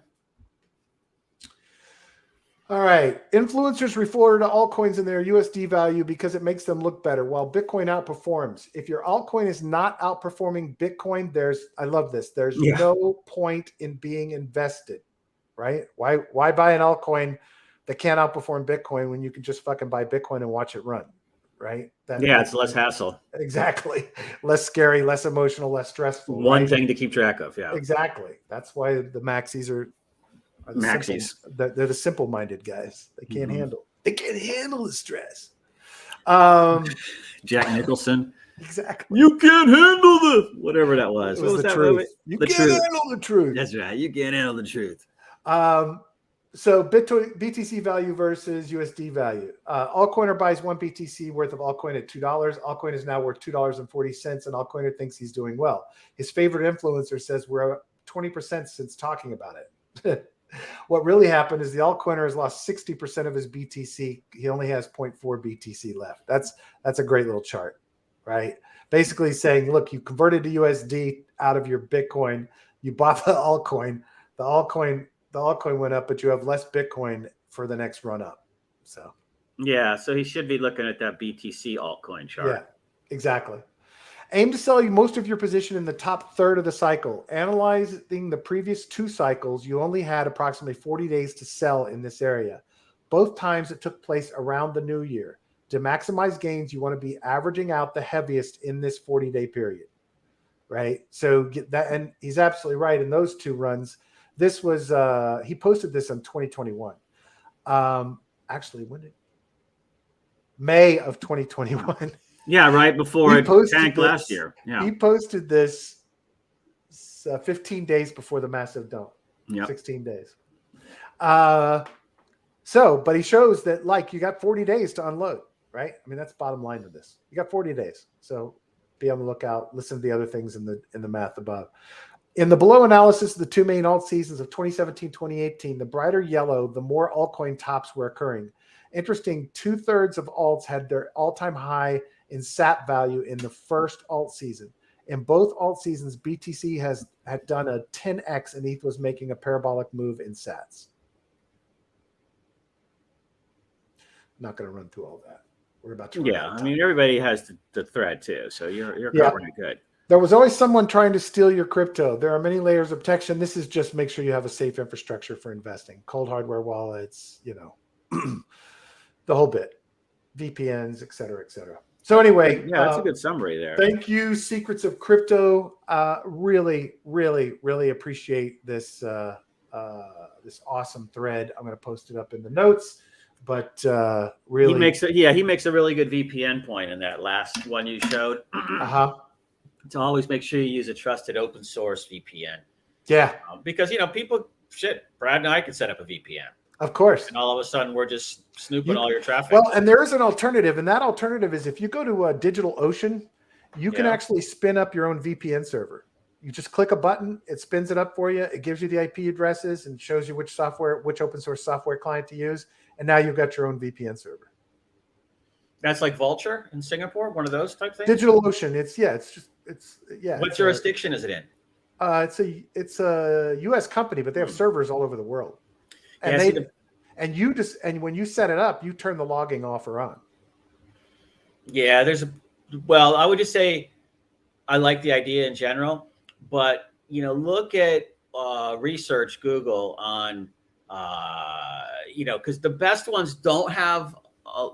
All right. Influencers refer to altcoins in their USD value because it makes them look better while Bitcoin outperforms. If your altcoin is not outperforming Bitcoin, I love this. There's no point in being invested, right? Why buy an altcoin that can't outperform Bitcoin when you can just fucking buy Bitcoin and watch it run, right? It's less hassle. Exactly. Less scary, less emotional, less stressful. One thing to keep track of. Yeah. Exactly. That's why the maxis are the maxis. They're the simple-minded guys. They can't handle. They can't handle the stress. Jack Nicholson. Exactly. You can't handle the whatever that was. What was the truth? You can't handle the truth. That's right. You can't handle the truth. So BTC value versus USD value. Altcoiner buys one BTC worth of altcoin at $2. Altcoin is now worth $2.40, and Altcoiner thinks he's doing well. His favorite influencer says we're up 20% since talking about it. What really happened is the altcoiner has lost 60% of his BTC. He only has 0.4 BTC left. That's a great little chart, right? Basically saying, look, you converted to USD out of your Bitcoin. You bought the altcoin. The altcoin went up, but you have less Bitcoin for the next run up. So so he should be looking at that BTC altcoin chart. Yeah, exactly. Aim to sell most of your position in the top third of the cycle. Analyzing the previous two cycles, you only had approximately 40 days to sell in this area. Both times it took place around the new year. To maximize gains, you want to be averaging out the heaviest in this 40-day period, right? So get that, and he's absolutely right in those two runs. This was, he posted this in 2021. Actually, when did May of 2021. Yeah, right before it tanked last year. Yeah, he posted this 15 days before the massive dump. 16 days. But he shows that like you got 40 days to unload, right? I mean, that's bottom line of this. You got 40 days, so be on the lookout. Listen to the other things in the math above. In the below analysis of the two main alt seasons of 2017, 2018, the brighter yellow, the more altcoin tops were occurring. Interesting, 2/3 of alts had their all-time high in SAT value in the first alt season. In both alt seasons, BTC had done a 10x and ETH was making a parabolic move in SATs. I'm not going to run through all that. We're about to. I mean, everybody has the thread too, so you're covering it good. There was always someone trying to steal your crypto. There are many layers of protection. This is just make sure you have a safe infrastructure for investing. Cold hardware wallets, the whole bit. VPNs, et cetera, et cetera. So anyway, that's a good summary there. Thank you, Secrets of Crypto. Really, really, really appreciate this this awesome thread. I'm going to post it up in the notes. But really, he makes a really good VPN point in that last one you showed. To always make sure you use a trusted open source VPN. Yeah, because people Brad and I can set up a VPN. Of course. And all of a sudden, we're just snooping all your traffic. Well, and there is an alternative, and that alternative is if you go to DigitalOcean, you can actually spin up your own VPN server. You just click a button, it spins it up for you. It gives you the IP addresses and shows you which open source software client to use. And now you've got your own VPN server. That's like Vulture in Singapore, one of those type things. DigitalOcean, What jurisdiction is it in? It's a U.S. company, but they have servers all over the world. And and when you set it up, you turn the logging off or on. Yeah, I would just say I like the idea in general, but look at research Google on because the best ones don't have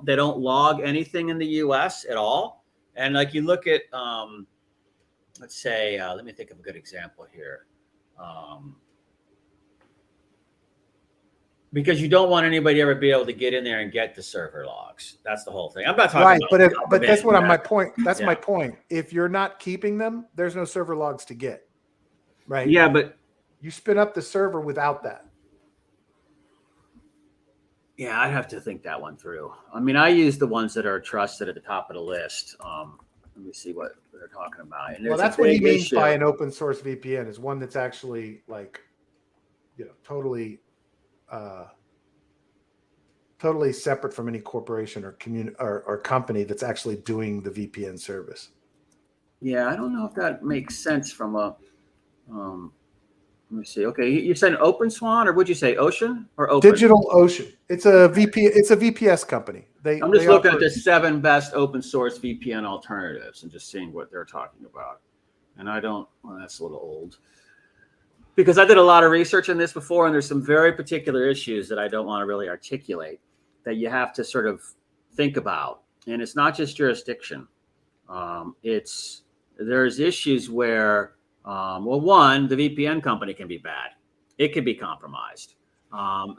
they don't log anything in the US at all. And like you look at let's say let me think of a good example here. Because you don't want anybody to ever be able to get in there and get the server logs. That's the whole thing. I'm not talking about but that's what my point. That's my point. If you're not keeping them, there's no server logs to get. Right. Yeah, but you spin up the server without that. Yeah, I'd have to think that one through. I mean, I use the ones that are trusted at the top of the list. Let me see what they're talking about. And that's what he means by an open source VPN is one that's actually like, totally separate from any corporation or company that's actually doing the VPN service. Yeah, I don't know if that makes sense from a. Let me see. Okay, you said Open Swan, or would you say Ocean or Open? DigitalOcean. It's a VPS company. I'm just looking at the 7 best open source VPN alternatives and just seeing what they're talking about. And that's a little old. Because I did a lot of research on this before, and there's some very particular issues that I don't want to really articulate that you have to sort of think about. And it's not just jurisdiction. There's issues where, one, the VPN company can be bad. It can be compromised.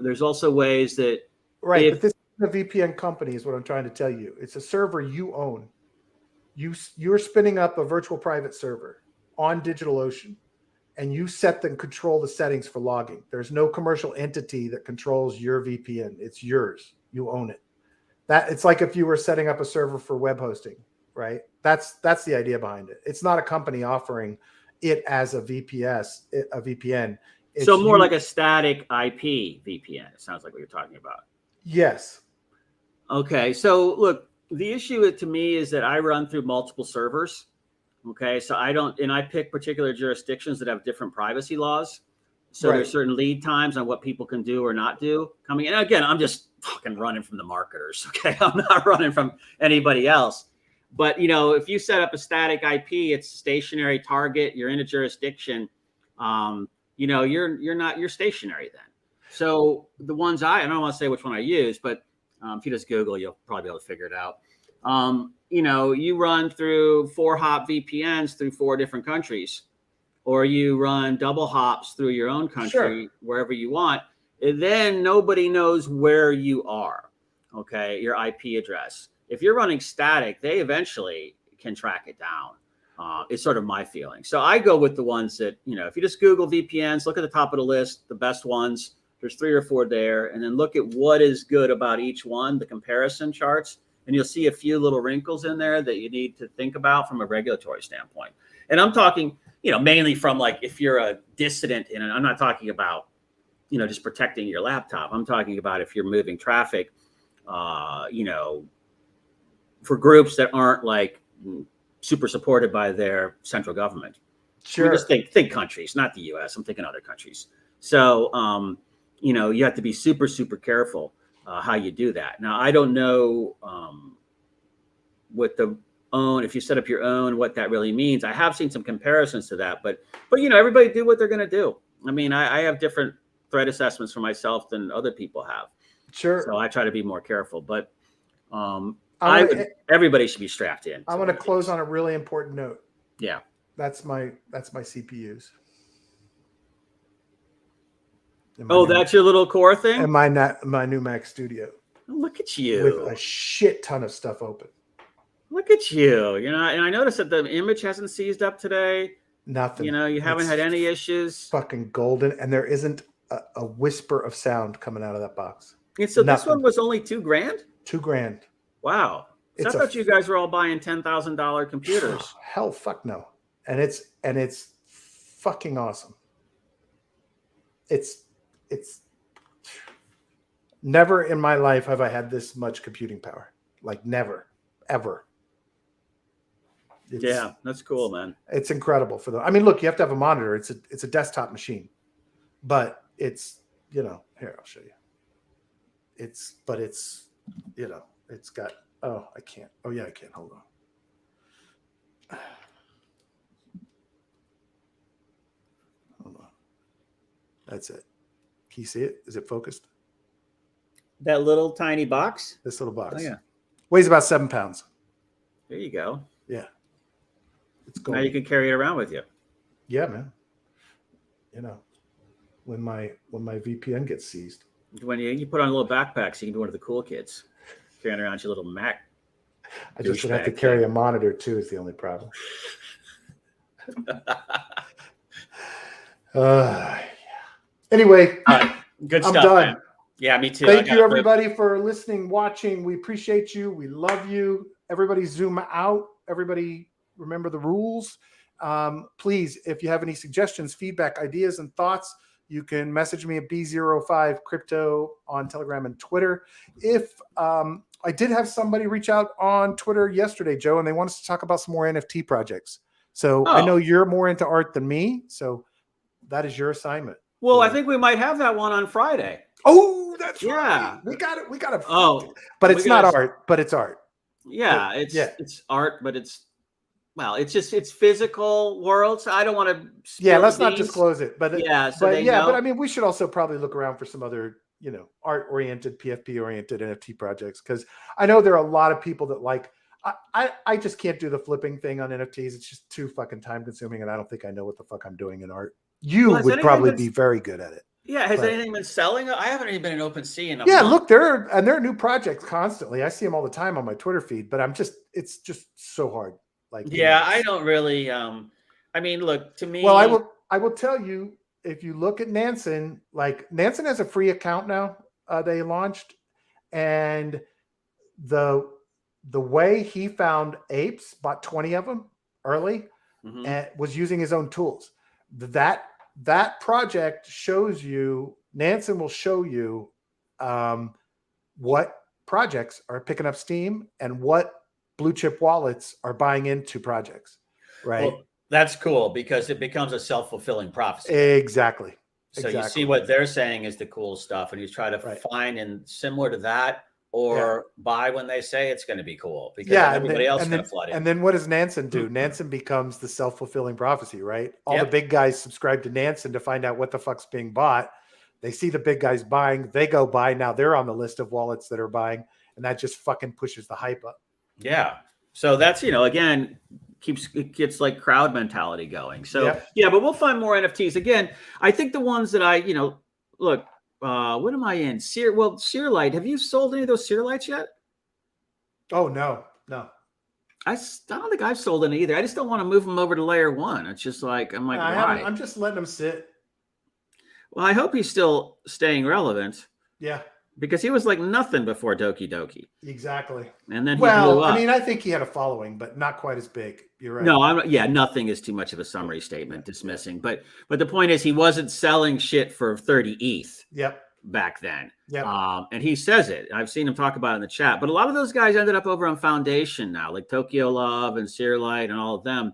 There's also ways that... Right, but this is a VPN company is what I'm trying to tell you. It's a server you own. You're spinning up a virtual private server on DigitalOcean. And you set and control the settings for logging. There's no commercial entity that controls your VPN. It's yours. You own it. It's like if you were setting up a server for web hosting, right? That's the idea behind it. It's not a company offering it as a VPN. It's so more like a static IP VPN. It sounds like what you're talking about. Yes. Okay. So look, the issue to me is that I run through multiple servers. Okay, so I pick particular jurisdictions that have different privacy laws. So there's certain lead times on what people can do or not do coming in. And again, I'm just fucking running from the marketers. Okay, I'm not running from anybody else. But if you set up a static IP, it's stationary target. You're in a jurisdiction. You're stationary then. So the ones I don't want to say which one I use, but if you just Google, you'll probably be able to figure it out. You run through 4-hop VPNs through 4 different countries, or you run double hops through your own country, wherever you want. And then nobody knows where you are. Okay. Your IP address. If you're running static, they eventually can track it down. It's sort of my feeling. So I go with the ones that, if you just Google VPNs, look at the top of the list, the best ones, there's 3 or 4 there, and then look at what is good about each one, the comparison charts. And you'll see a few little wrinkles in there that you need to think about from a regulatory standpoint. And I'm talking, mainly from like if you're a dissident, and I'm not talking about, just protecting your laptop. I'm talking about if you're moving traffic, for groups that aren't like super supported by their central government. Sure. Just think countries, not the U.S. I'm thinking other countries. So, you have to be super, super careful how you do that. Now, I don't know if you set up your own, what that really means. I have seen some comparisons to that, but everybody do what they're going to do. I mean, I have different threat assessments for myself than other people have. Sure. So I try to be more careful, but everybody should be strapped in. I want to close on a really important note. Yeah. That's my CPUs. That's your little core thing? And my new Mac Studio. Look at you. With a shit ton of stuff open. Look at you. And I noticed that the image hasn't seized up today. Nothing. You haven't had any issues. Fucking golden. And there isn't a whisper of sound coming out of that box. And so Nothing. this one was only $2,000? $2,000. Wow. So I thought you guys were all buying $10,000 computers. Hell, fuck no. And it's fucking awesome. It's never in my life have I had this much computing power. Like never, ever. Yeah, that's cool, man. It's incredible for them. I mean, look, you have to have a monitor. It's a desktop machine, but it's, you know, here, I'll show you. It's you know, it's got, oh, I can't. Oh yeah, I can. Hold on. Hold on. That's it. Can you see it? Is it focused? That little tiny box? This little box. Oh, yeah. Weighs about 7 pounds. There you go. Yeah. It's now you can carry it around with you. Yeah, man. You know, when my VPN gets seized. When you put on a little backpack, so you can be one of the cool kids carrying around your little Mac. I just would have to carry a monitor too. Is the only problem. Yeah. Anyway, all right. Good stuff. I'm done. Man. Yeah, me too. Thank you, everybody, for listening, watching. We appreciate you. We love you. Everybody, zoom out. Everybody, remember the rules. Please, if you have any suggestions, feedback, ideas, and thoughts, you can message me at B05Crypto on Telegram and Twitter. If I did have somebody reach out on Twitter yesterday, Joe, and they want us to talk about some more NFT projects. So I know you're more into art than me, so that is your assignment. Well, I think we might have that one on Friday. Oh, that's right. We got it. We got it. Oh, but it's not art, but it's art. Yeah, it's art, but it's physical world. So I don't want to. Yeah, let's not disclose it. But yeah, but I mean, we should also probably look around for some other, you know, art-oriented, PFP-oriented NFT projects, because I know there are a lot of people that like. I just can't do the flipping thing on NFTs. It's just too fucking time-consuming, and I don't think I know what the fuck I'm doing in art. You would probably be very good at it. Yeah, has anything been selling? I haven't even been in OpenSea in a month. Look, there are new projects constantly. I see them all the time on my Twitter feed, but it's just so hard. Like, yeah, I don't really. I mean, look, to me. Well, I will tell you, if you look at Nansen, like Nansen has a free account now. They launched, and the way he found apes, bought 20 of them early, and was using his own tools. That project shows you, Nansen will show you what projects are picking up steam and what blue chip wallets are buying into projects, right? Well, that's cool, because it becomes a self-fulfilling prophecy. Exactly. So you see what they're saying is the cool stuff, and you try to find and similar to that, or buy when they say it's going to be cool, because everybody else is going to flood in. And then what does Nansen do? Nansen becomes the self-fulfilling prophecy, right? All the big guys subscribe to Nansen to find out what the fuck's being bought. They see the big guys buying, they go buy. Now they're on the list of wallets that are buying, and that just fucking pushes the hype up. Yeah. So that's, again, it gets like crowd mentality going. So but we'll find more NFTs. Again, I think the ones that look, what am I in? Searlight. Have you sold any of those Searlights yet? Oh, no. I don't think I've sold any either. I just don't want to move them over to layer one. It's just like, why? I'm just letting them sit. Well, I hope he's still staying relevant. Yeah. Because he was like nothing before Doki Doki. Exactly. And then he blew up. I mean, I think he had a following, but not quite as big. You're right. No, nothing is too much of a summary statement, dismissing. But the point is, he wasn't selling shit for 30 ETH. Back then. And he says it. I've seen him talk about it in the chat. But a lot of those guys ended up over on Foundation now, like Tokyo Love and Searlight and all of them.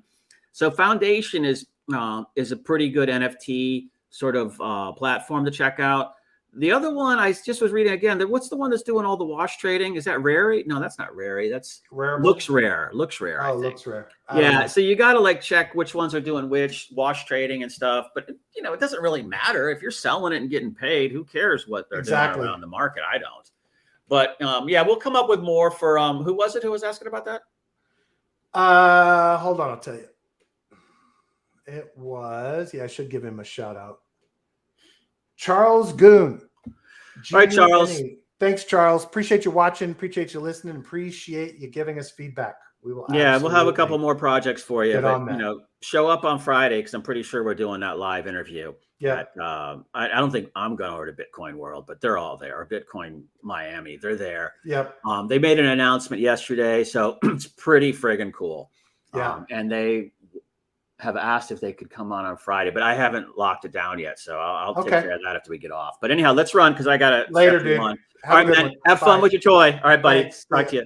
So Foundation is a pretty good NFT sort of platform to check out. The other one I just was reading again. What's the one that's doing all the wash trading? Is that Rary? No, that's not Rary. That's Looks Rare. Looks Rare. Oh, Looks Rare. Yeah. So you got to check which ones are doing which wash trading and stuff. But it doesn't really matter if you're selling it and getting paid. Who cares what they're doing around the market? I don't. But we'll come up with more for who was it who was asking about that? Hold on, I'll tell you. It was I should give him a shout out. Charles Goon. All right, Charles. Thanks, Charles. Appreciate you watching. Appreciate you listening. Appreciate you giving us feedback. We will. Yeah, we'll have a couple absolutely more projects for you, get but on that. show up on Friday because I'm pretty sure we're doing that live interview. Yeah. I don't think I'm going over to Bitcoin World, but they're all there. Or Bitcoin Miami, they're there. Yep. They made an announcement yesterday, so it's pretty friggin' cool. Yeah. And they have asked if they could come on Friday, but I haven't locked it down yet, so I'll take care of that after we get off. But anyhow, let's run because I got to later, dude. on. Have All a right, good man. one. Have fun Bye. with your toy. All right, buddy. Thanks. Talk to you.